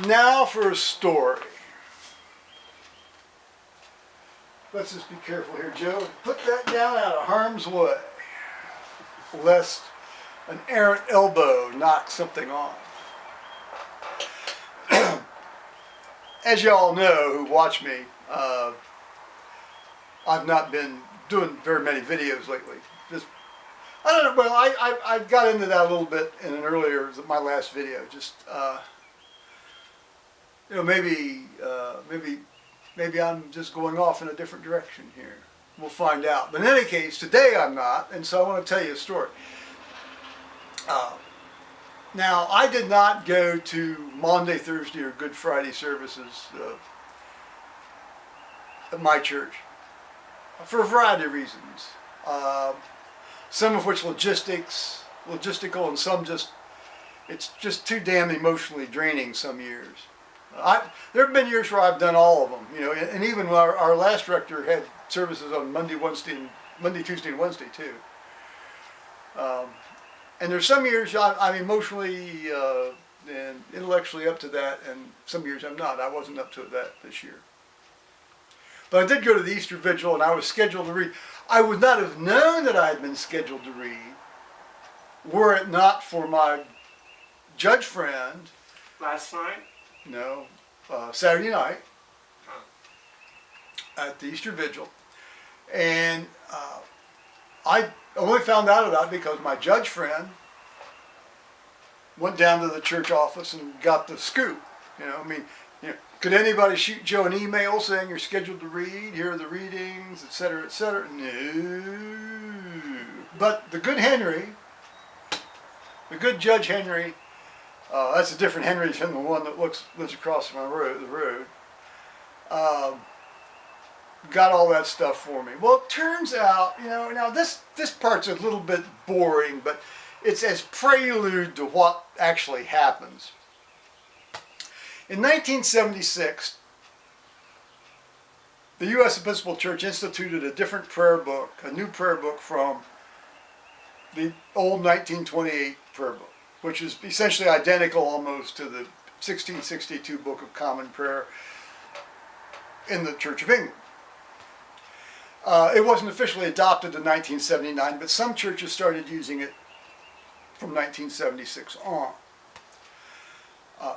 Now for a story. Let's just be careful here, Joe. Put that down out of harm's way, lest an errant elbow knocks something off. As you all know who watch me, I've not been doing very many videos lately. Just, I don't know, well, I got into that a little bit in an earlier, my last video. Just, you know, maybe I'm just going off in a different direction here. We'll find out. But in any case, today I'm not, and so I want to tell you a story. Now, I did not go to Maundy, Thursday, or Good Friday services at my church for a variety of reasons. Some of which logistical, and some just, it's just too damn emotionally draining some years. There have been years where I've done all of them, you know, and even our last rector had services on Monday, Tuesday, and Wednesday too. And there's some years I'm emotionally and intellectually up to that, and some years I'm not. I wasn't up to that this year. But I did go to the Easter Vigil, and I was scheduled to read. I would not have known that I had been scheduled to read were it not for my judge friend. Last night? No, Saturday night at the Easter Vigil. And I only found out about it because my judge friend went down to the church office and got the scoop. You know, I mean, you know, could anybody shoot Joe an email saying you're scheduled to read, here are the readings, etc., etc.? No. But the good Henry, the good Judge Henry, that's a different Henry than the one that lives across the road. Got all that stuff for me. Well, it turns out, you know, now this part's a little bit boring, but it's as prelude to what actually happens. In 1976, the U.S. Episcopal Church instituted a different prayer book, a new prayer book from the old 1928 prayer book, which is essentially identical almost to the 1662 Book of Common Prayer in the Church of England. It wasn't officially adopted in 1979, but some churches started using it from 1976 on.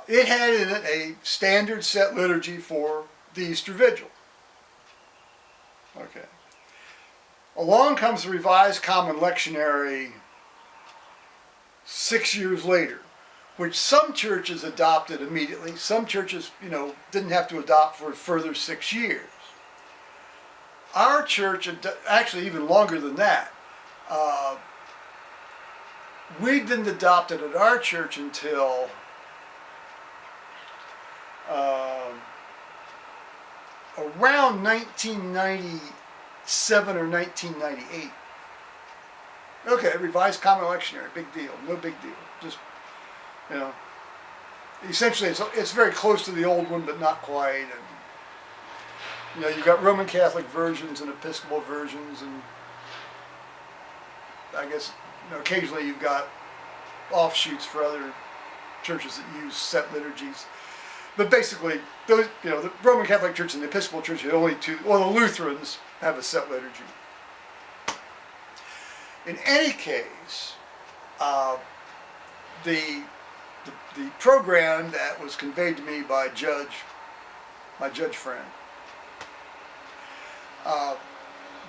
It had in it a standard set liturgy for the Easter Vigil. Okay. Along comes the Revised Common Lectionary 6 years later, which some churches adopted immediately. Some churches, you know, didn't have to adopt for a further 6 years. Our church, actually even longer than that, we didn't adopt it at our church until around 1997 or 1998. Okay, Revised Common Lectionary, big deal, no big deal. Just, you know, essentially it's very close to the old one, but not quite. And, you know, you've got Roman Catholic versions and Episcopal versions, and I guess, you know, occasionally you've got offshoots for other churches that use set liturgies. But basically, those, you know, the Roman Catholic Church and the Episcopal Church are the only two. Well, the Lutherans have a set liturgy. In any case, the program that was conveyed to me by my judge friend,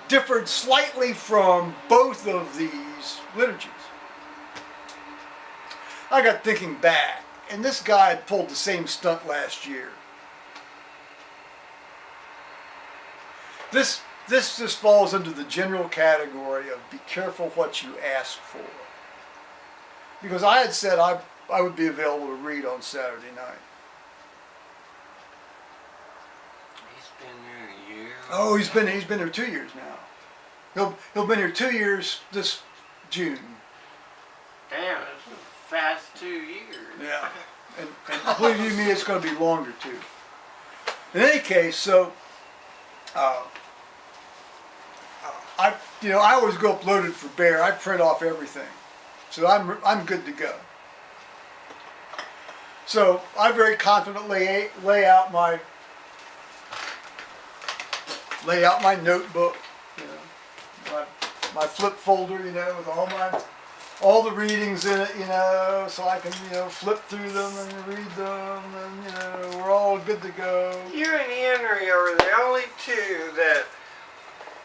differed slightly from both of these liturgies. I got thinking back, and this guy had pulled the same stunt last year. This just falls under the general category of be careful what you ask for. Because I had said I would be available to read on Saturday night. He's been there a year. Oh, he's been there 2 years now. He'll been here 2 years this June. Damn, it's a fast 2 years. Yeah, and believe you me, it's going to be longer too. In any case, so I always go uploaded for Bear. I print off everything, so I'm good to go. So I very confidently lay out my notebook, you know, my flip folder, you know, with all the readings in it, you know, so I can, you know, flip through them and read them, and you know, we're all good to go. You and Henry are the only two that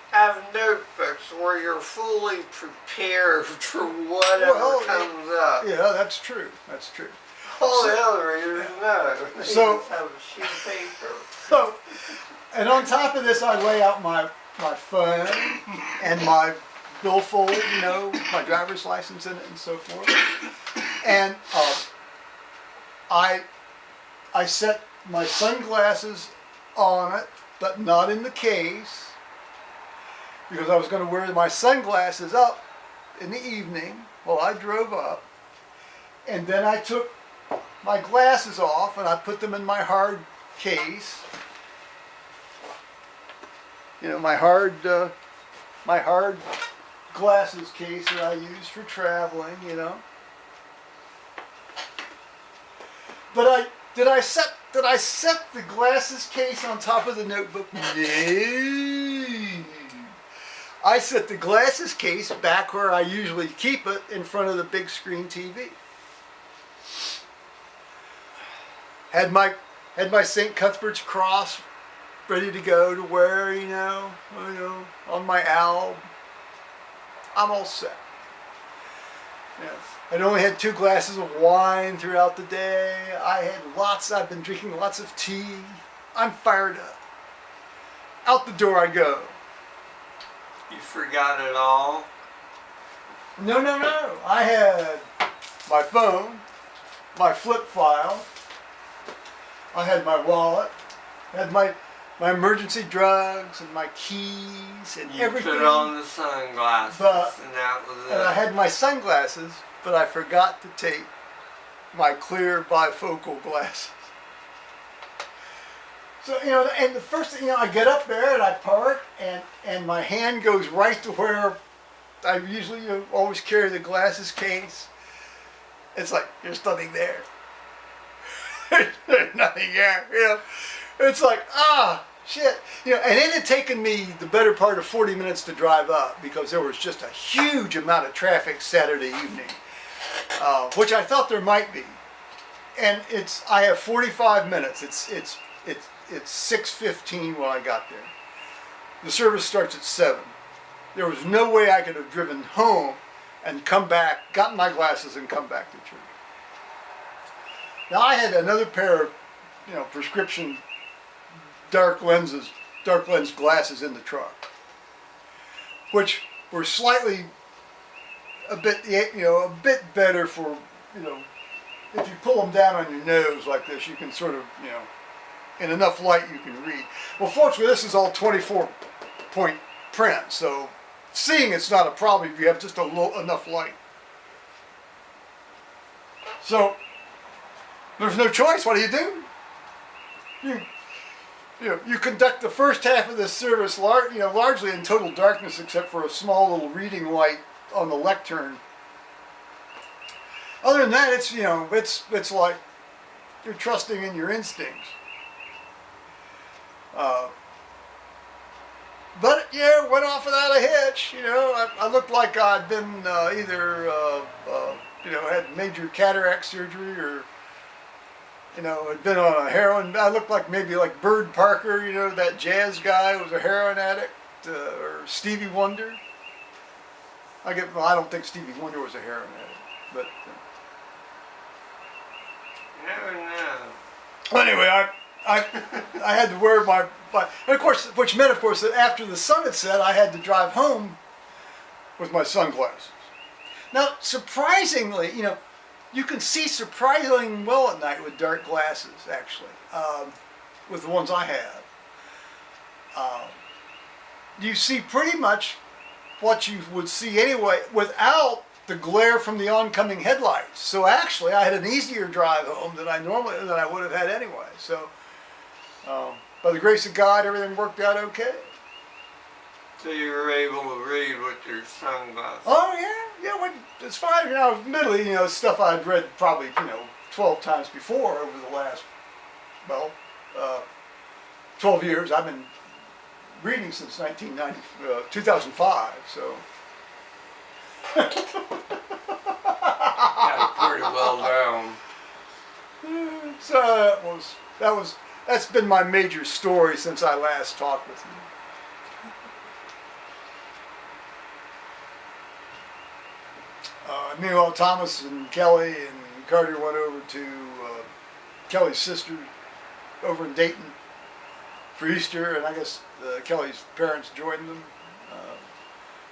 have notebooks where you're fully prepared for whatever comes up. Yeah, that's true. That's true. All the other readers know. They So- just have a sheet of paper. So, and on top of this, I lay out my phone and my billfold, you know, my driver's license in it and so forth. And I set my sunglasses on it, but not in the case, because I was going to wear my sunglasses up in the evening while I drove up. And then I took my glasses off and I put them in my hard case. You know, my hard glasses case that I use for traveling, you know. But did I set the glasses case on top of the notebook? No. I set the glasses case back where I usually keep it, in front of the big screen TV. Had my St. Cuthbert's cross ready to go to wear, you know, on my alb. I'm all set. Yeah. I'd only had 2 glasses of wine throughout the day. I've been drinking lots of tea. I'm fired up. Out the door I go. You forgot it all? No. I had my phone, my flip file. I had my wallet. I had my emergency drugs and my keys and everything. You put on the sunglasses, and that was it. And I had my sunglasses, but I forgot to take my clear bifocal glasses. So, you know, and the first thing, you know, I get up there and I park, and my hand goes right to where I usually, you know, always carry the glasses case. It's like, there's nothing there. There's nothing there, you know. It's like, shit. You know, and it had taken me the better part of 40 minutes to drive up, because there was just a huge amount of traffic Saturday evening, which I thought there might be. And I have 45 minutes. It's 6:15 when I got there. The service starts at 7. There was no way I could have driven home and come back, gotten my glasses and come back to church. Now I had another pair of, you know, prescription dark lens glasses in the truck, which were slightly a bit better for, you know, if you pull them down on your nose like this, you can sort of, you know, in enough light you can read. Well, fortunately, this is all 24-point print, so seeing it's not a problem if you have just enough light. So there's no choice. What do? You conduct the first half of this service, largely in total darkness, except for a small little reading light on the lectern. Other than that, it's like you're trusting in your instincts. But yeah, went off without a hitch. You know, I looked like I'd been either had major cataract surgery, or had been on a heroin. I looked like maybe like Bird Parker, that jazz guy who was a heroin addict, or Stevie Wonder. I don't think Stevie Wonder was a heroin addict, but. Never know. Anyway, I had to wear my and of course, which meant, of course, that after the sun had set, I had to drive home with my sunglasses. Now, surprisingly, you can see surprisingly well at night with dark glasses, actually, with the ones I have. You see pretty much what you would see anyway without the glare from the oncoming headlights. So actually, I had an easier drive home than I would have had anyway. So, by the grace of God, everything worked out okay. So you were able to read with your sunglasses? Oh yeah, it's fine. Admittedly, stuff I'd read probably, 12 times before over the last, well, 12 years. I've been reading since 2005, so. Got it pretty well down. So that's been my major story since I last talked with you. Meanwhile, Thomas and Kelly and Carter went over to Kelly's sister over in Dayton for Easter, and I guess Kelly's parents joined them.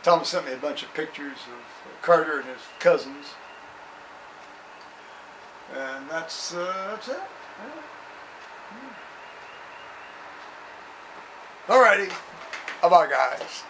Thomas sent me a bunch of pictures of Carter and his cousins, and that's it. Yeah. Alrighty, bye bye, guys.